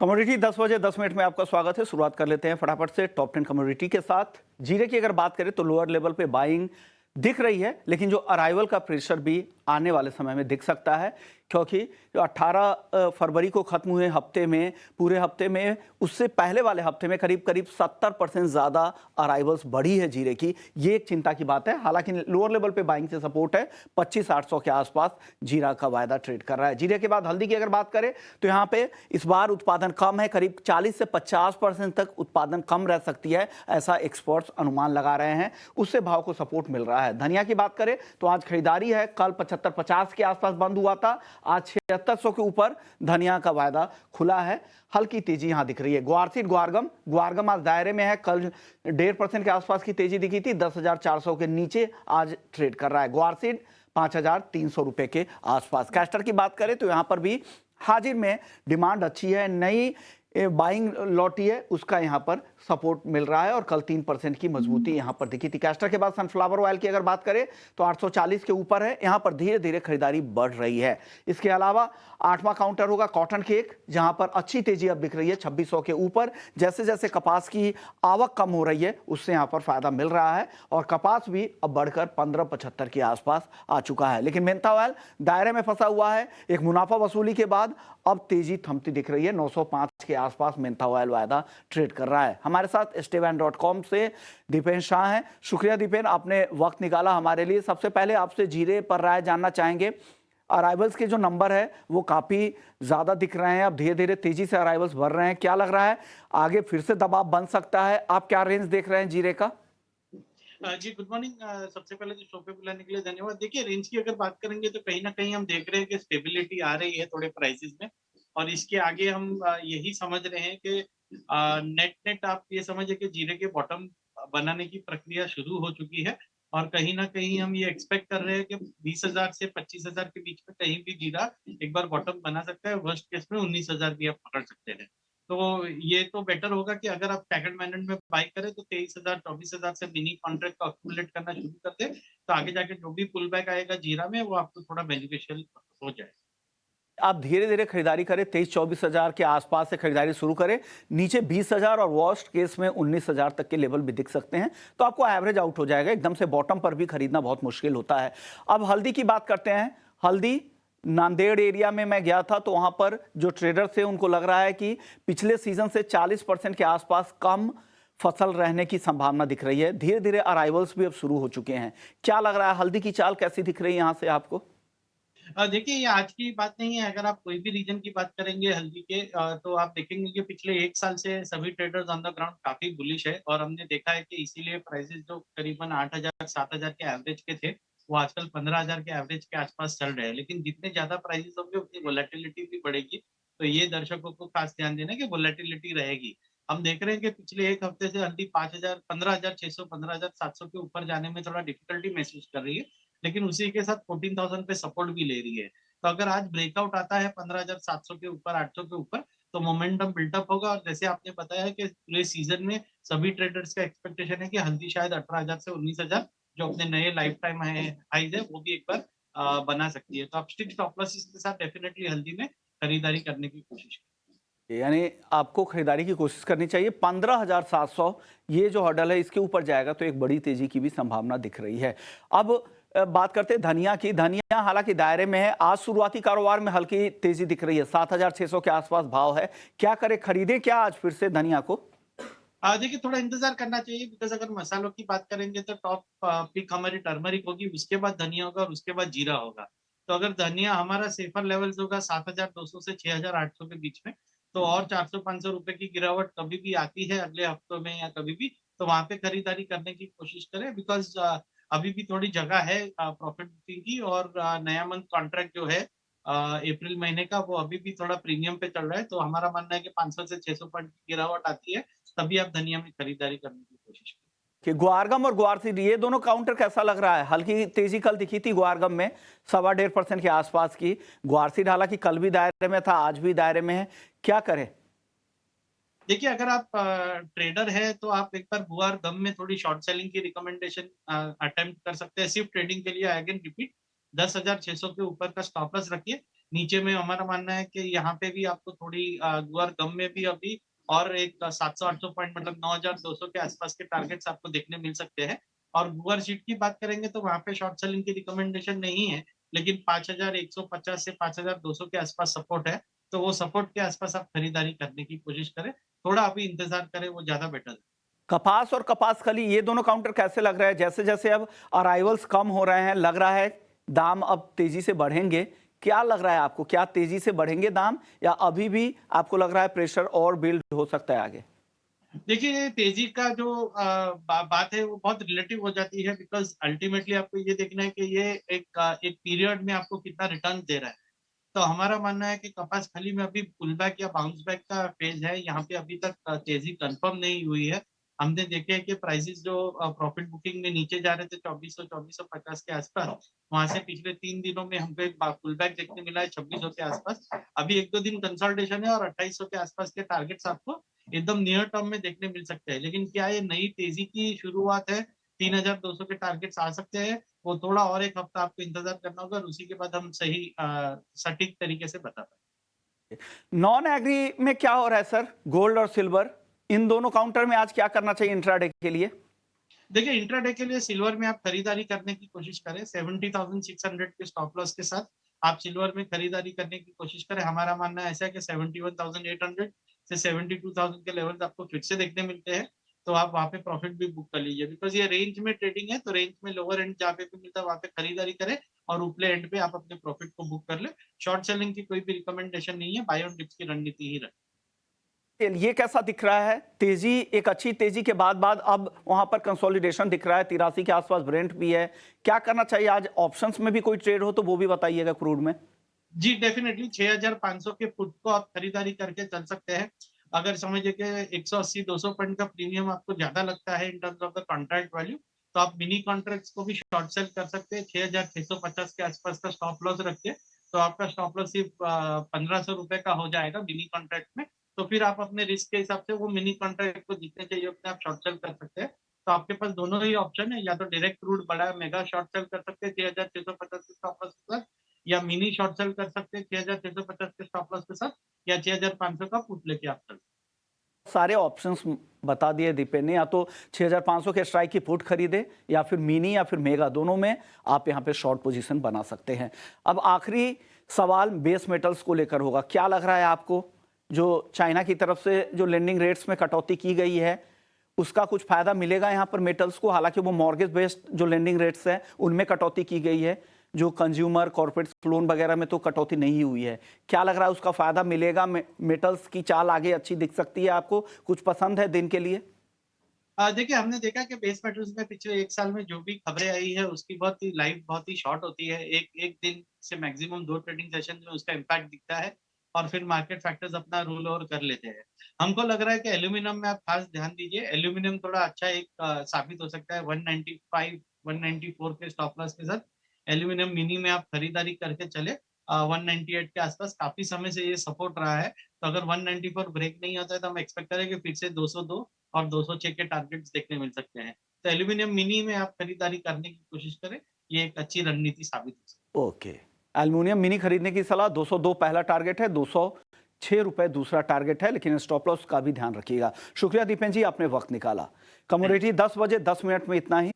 Commodity 10 बजे 10 minute में आपका स्वागत है। शुरुआत कर लेते हैं फटाफट से टॉप 10 कमोडिटी के साथ। जीरे की अगर बात करें तो लोअर लेवल पे बाइंग दिख रही है, लेकिन जो अराइवल का प्रेशर भी आने वाले समय में दिख सकता है, क्योंकि जो 18 फरवरी को खत्म हुए हफ्ते में, पूरे हफ्ते में उससे पहले वाले हफ्ते में करीब करीब 70% ज़्यादा अराइवल्स बढ़ी है जीरे की। ये एक चिंता की बात है। हालांकि लोअर लेवल पे बाइंग से सपोर्ट है, 25-800 के आसपास जीरा का वायदा ट्रेड कर रहा है। जीरे के बाद हल्दी की अगर बात करें तो यहाँ पे इस बार उत्पादन कम है, करीब 40 से 50% तक उत्पादन कम रह सकती है, ऐसा एक्सपर्ट्स अनुमान लगा रहे हैं। उससे भाव को सपोर्ट मिल रहा है। धनिया की बात करें तो आज खरीदारी है, कल 75-50 के आसपास बंद हुआ था, आज 7600 के ऊपर धनिया का वायदा खुला है। हल्की तेजी यहां दिख रही है। ग्वारसीड ग्वारगम आज दायरे में है, कल 1.5% के आसपास की तेजी दिखी थी, 10,400 के नीचे आज ट्रेड कर रहा है। ग्वारसीड 5,300 रुपए के आसपास। कैस्टर की बात करें तो यहां पर भी हाजिर में डिमांड अच्छी है, नई बाइंग लौटी है, उसका यहां पर सपोर्ट मिल रहा है और कल 3% की मजबूती यहां पर दिखी थी। कैस्टर के बाद सनफ्लावर ऑयल की अगर बात करें तो 840 के ऊपर है, यहां पर धीरे धीरे खरीदारी बढ़ रही है। इसके अलावा 8वां काउंटर होगा कॉटन केक, जहां पर अच्छी तेजी अब दिख रही है 2600 के ऊपर। जैसे जैसे कपास की आवक कम हो रही है, उससे यहां पर फायदा मिल रहा है और कपास भी अब बढ़कर 1575 के आसपास आ चुका है। लेकिन मेंथा ऑयल दायरे में फंसा हुआ है। एक मुनाफा वसूली के बाद अब तेजी थमती दिख रही है, 905 के आसपास मेंथा ऑयल वायदा ट्रेड कर रहा है। हमारे साथ stvan.com से दीपेन शाह हैं। शुक्रिया दीपेन, आपने वक्त निकाला हमारे लिए। सबसे पहले आपसे जीरे पर राय जानना चाहेंगे। अराइवल्स के जो नंबर है वो काफी ज्यादा दिख रहे हैं, अब धीरे धीरे तेजी से अराइवल्स बढ़ रहे हैं। क्या लग रहा है आगे फिर से दबाव बन सकता है? आप क्या रेंज देख रहे हैं जीरे का? जी, गुड मॉर्निंग। सबसे पहले तो शो पे बुलाने के लिए धन्यवाद। देखिए, रेंज की अगर बात करेंगे तो कहीं न कहीं हम देख रहे हैं कि स्टेबिलिटी आ रही है थोड़े प्राइसेज़ में और इसके आगे हम यही समझ रहे हैं कि नेट-नेट आप ये समझिए कि जीरे के बॉटम बनाने की प्रक्रिया शुरू हो चुकी है और कहीं न कहीं हम ये एक्सपेक्ट कर रहे हैं कि 20,000 से 25,000 के बीच में कहीं भी जीरा एक बार बॉटम बना सकता है। वर्स्ट केस में 19,000 भी आप पकड़ सकते हैं। तो ये तो बेटर होगा कि अगर आप स्टैगर्ड मैनर में बाय करें तो 23,000 24,000 से मिनी कॉन्ट्रैक्ट को अक्यूमुलेट करना शुरू कर दें, तो आगे जाके जो भी पुल बैक आएगा जीरा में वो आपको थोड़ा बेनिफिशियल हो जाए। आप धीरे धीरे खरीदारी करें, 23-24 हजार के आसपास से खरीदारी शुरू करें। नीचे 20,000 और वर्स्ट केस में 19,000 तक के लेवल भी दिख सकते हैं, तो आपको एवरेज आउट हो जाएगा। एकदम से बॉटम पर भी खरीदना बहुत मुश्किल होता है। अब हल्दी की बात करते हैं। हल्दी नांदेड़ एरिया में मैं गया था, तो वहां पर जो ट्रेडर्स थे उनको लग रहा है कि पिछले सीजन से 40% के आसपास कम फसल रहने की संभावना दिख रही है। धीरे धीरे अराइवल्स भी अब शुरू हो चुके हैं। क्या लग रहा है, हल्दी की चाल कैसी दिख रही है यहां से आपको? देखिए, ये आज की बात नहीं है। अगर आप कोई भी रीजन की बात करेंगे हल्दी के, तो आप देखेंगे कि पिछले 1 साल से सभी ट्रेडर्स ऑन द ग्राउंड काफ़ी बुलिश है और हमने देखा है कि इसीलिए प्राइसेज़ जो करीबन 8,000 7,000 के एवरेज के थे, वो आजकल 15,000 के एवरेज के आसपास चल रहे हैं। लेकिन जितने ज़्यादा प्राइसेज़ होंगे उतनी वोलेटिलिटी भी बढ़ेगी। तो ये दर्शकों को खास ध्यान देना है कि वोलेटिलिटी रहेगी। हम देख रहे हैं कि पिछले 1 हफ्ते से हल्दी 5,000 15,600 15,700 के ऊपर जाने में थोड़ा डिफिकल्टी महसूस कर रही है। लेकिन उसी के साथ 14,000 पे सपोर्ट भी ले रही है। तो अगर आज ब्रेकआउट आता है 15,700 के ऊपर, 800 के ऊपर, तो मोमेंटम बिल्डअप होगा और जैसे आपने बताया है कि पूरे सीज़न में सभी ट्रेडर्स का एक्सपेक्टेशन है कि हल्दी शायद 18,000 से 19,000 जो अपने नए लाइफ टाइम हाइज़ है, वो भी एक बार बना सकती है। तो आप स्ट्रिक्ट स्टॉप लॉसेस के साथ डेफिनिटली हल्दी में खरीदारी करने की कोशिश करें। यानी आपको खरीदारी की कोशिश करनी चाहिए। 15,700 ये जो हर्डल है, इसके ऊपर जाएगा तो एक बड़ी तेजी की भी संभावना दिख रही है। अब बात करते हैं धनिया की। धनिया हालांकि दायरे में है, आज शुरुआती कारोबार में हल्की तेजी दिख रही है, 7,600 के आसपास भाव है। क्या करे, खरीदे क्या आज फिर से धनिया को? देखिए, थोड़ा इंतज़ार करना चाहिए बिकॉज़ अगर मसालों की बात करेंगे तो टॉप पिक हमारी टर्मरिक होगी, उसके बाद धनिया होगा और उसके बाद जीरा होगा। तो अगर धनिया हमारा सेफर लेवल्स होगा 7,200 से 6,800 के बीच में, तो और 400-500 रुपए की गिरावट कभी भी आती है अगले हफ्तों में या कभी भी, तो वहाँ पे खरीदारी करने की कोशिश करें बिकॉज़ अभी भी थोड़ी जगह है प्रॉफिट बुकिंग की और नया मंथ कॉन्ट्रैक्ट जो है अप्रैल महीने का वो अभी भी थोड़ा प्रीमियम पे चल रहा है। तो हमारा मानना है कि 500 से 600 पॉइंट की गिरावट आती है, तभी आप धनिया में खरीदारी करने की कोशिश करें। कि ग्वारगम और ग्वारसीड ये दोनों काउंटर कैसा लग रहा है? हल्की तेजी कल दिखी थी ग्वारगम में, 1.25% के आसपास की। ग्वारसीड हालांकि कल भी दायरे में था, आज भी दायरे में है। क्या करें? देखिए, अगर आप ट्रेडर हैं तो आप एक बार गुआर गम में थोड़ी शॉर्ट सेलिंग की रिकमेंडेशन अटेम्प्ट कर सकते हैं। सिर्फ ट्रेडिंग के लिए आई अगेन रिपीट 10,600 के ऊपर का स्टॉप लॉस रखिए। नीचे में हमारा मानना है कि यहाँ पे भी आपको थोड़ी गुआर गम में भी अभी और एक 700-800 पॉइंट मतलब 9,200 के आसपास के टारगेट्स आपको देखने मिल सकते हैं। और गुआर शीट की बात करेंगे तो वहाँ पे शॉर्ट सेलिंग की रिकमेंडेशन नहीं है, लेकिन 5,150 से 5,200 के आसपास सपोर्ट है, तो वो सपोर्ट के आसपास आप खरीदारी करने की कोशिश करें। थोड़ा अभी इंतज़ार करें, वो ज़्यादा बेटर है। कपास और कपास खली ये दोनों काउंटर कैसे लग रहा है? जैसे जैसे अब अराइवल्स कम हो रहे हैं, लग रहा है दाम अब तेजी से बढ़ेंगे। क्या लग रहा है आपको? क्या तेजी से बढ़ेंगे दाम, या अभी भी आपको लग रहा है प्रेशर और बिल्ड हो सकता है आगे? देखिए, तेज़ी का जो बात है वो बहुत रिलेटिव हो जाती है, बिकॉज़ अल्टीमेटली आपको ये देखना है कि ये एक पीरियड में आपको कितना रिटर्न दे रहा है। तो हमारा मानना है कि कपास खली में अभी पुल बैक या बाउंस बैक का फेज़ है, यहाँ पे अभी तक तेज़ी कन्फर्म नहीं हुई है। हमने देखे हैं कि प्राइसेज़ जो प्रॉफिट बुकिंग में नीचे जा रहे थे 2400-2450 के आसपास, वहाँ से पिछले 3 दिनों में हमको एक पुल बैक देखने मिला है 2600 के आसपास। अभी 1-2 दिन कंसोलिडेशन है और 2800 के आसपास के टारगेट्स आपको एकदम नियर टर्म में देखने मिल सकते हैं। लेकिन क्या ये नई तेज़ी की शुरुआत है? 3200 के टारगेट्स आ सकते हैं। वो थोड़ा और 1 हफ्ता आपको इंतज़ार करना होगा और उसी के बाद हम सही सटीक तरीके से बता पाएँगे। नॉन एग्री में क्या हो रहा है सर? गोल्ड और सिल्वर, इन दोनों काउंटर में आज क्या करना चाहिए इंट्राडे के लिए? देखिए, इंट्राडे के लिए सिल्वर में आप खरीदारी करने की कोशिश करें, 70,600 के स्टॉप लॉस के साथ आप सिल्वर में खरीदारी करने की कोशिश करें। हमारा मानना ऐसा है कि 71,800 से 72,000 के लेवल्स आपको फिर से देखने मिलते हैं, तो आप वहाँ पे प्रॉफिट भी बुक कर लीजिए, बिकॉज़ ये रेंज में ट्रेडिंग है, तो रेंज में लोअर एंड जहाँ पे भी मिलता है वहाँ पे खरीदारी करें और ऊपले एंड पे आप अपने प्रॉफिट को बुक कर लें। शॉर्ट सेलिंग की कोई भी रिकमेंडेशन नहीं है, बाय ऑन डिप्स की रणनीति ही रखें। ये कैसा दिख रहा है? तेजी, एक अच्छी तेजी के बाद अब वहां पर कंसोलिडेशन दिख रहा है, 83 के आसपास ब्रेंट भी है। क्या करना चाहिए आज? ऑप्शंस में भी कोई ट्रेड हो तो वो भी बताइएगा क्रूड में। जी, डेफ़िनेटली 6,500 के पुट को आप खरीदारी करके चल सकते हैं। अगर समझिए कि 180-200 पॉइंट का प्रीमियम आपको ज़्यादा लगता है in terms of the contract value, तो आप मिनी कॉन्ट्रैक्ट्स को भी शॉर्ट सेल कर सकते हैं। 6,650 के आसपास का स्टॉप लॉस रख के, तो आपका स्टॉप लॉस सिर्फ़ ₹1,500 का हो जाएगा मिनी कॉन्ट्रैक्ट में। तो फिर आप अपने रिस्क के हिसाब से वो मिनी कॉन्ट्रैक्ट को जितने चाहिए उतने आप शॉर्ट सेल कर सकते हैं। तो आपके पास दोनों ही ऑप्शन है, या तो डायरेक्ट क्रूड बड़ा मेगा शॉर्ट सेल कर सकते हैं 6,650 के स्टॉप लॉस के साथ, या मिनी शॉर्ट सेल कर सकते हैं 6,650 के स्टॉप लॉस के साथ, या 6,500 का पुट लेके आप चल। सारे ऑप्शंस बता दिए दीपेन ने, या तो 6500 के स्ट्राइक की पुट खरीदे, या फिर मिनी या फिर मेगा, दोनों में आप यहां पे शॉर्ट पोजीशन बना सकते हैं। अब आखिरी सवाल बेस मेटल्स को लेकर होगा। क्या लग रहा है आपको, जो चाइना की तरफ से जो लेंडिंग रेट्स में कटौती की गई है, उसका कुछ फायदा मिलेगा यहां पर मेटल्स को? हालांकि वो मॉर्गेज बेस्ड जो लेंडिंग रेट्स है उनमें कटौती की गई है, जो कंज्यूमर कॉर्पोरेट लोन वगैरह में तो कटौती नहीं हुई है। क्या लग रहा है उसका फायदा मिलेगा? मेटल्स की चाल आगे अच्छी दिख सकती है आपको? कुछ पसंद है दिन के लिए? देखिए, हमने देखा कि बेस मेटल्स में पिछले 1 साल में जो भी खबरें आई है उसकी बहुत ही लाइव बहुत ही शॉर्ट होती है। एक दिन से मैक्सिमम 2 ट्रेडिंग सेशन में उसका इम्पैक्ट दिखता है और फिर मार्केट फैक्टर्स अपना रोल ओवर कर लेते हैं। हमको लग रहा है कि एल्यूमीनियम में आप खास ध्यान दीजिए। एल्यूमीनियम थोड़ा अच्छा एक साबित हो सकता है 195, 194 के स्टॉप लॉस के साथ। एल्यूमीनियम मिनी में आप खरीदारी करके चले 198 के आसपास काफ़ी समय से ये सपोर्ट रहा है। तो अगर 194 ब्रेक नहीं होता है तो हम एक्सपेक्ट करें कि फिर से 202 और 206 के टारगेट्स देखने मिल सकते हैं। तो एल्यूमीनियम मिनी में आप खरीदारी करने की कोशिश करें, ये एक अच्छी रणनीति साबित हो सकती ओके, एल्युमिनियम मिनी खरीदने की सलाह। 202 पहला टारगेट है, 206 रुपए दूसरा टारगेट है, लेकिन स्टॉप लॉस का भी ध्यान रखिएगा। शुक्रिया दीपेन जी, आपने वक्त निकाला। है। कमोडिटी 10 बजे 10 मिनट में इतना ही।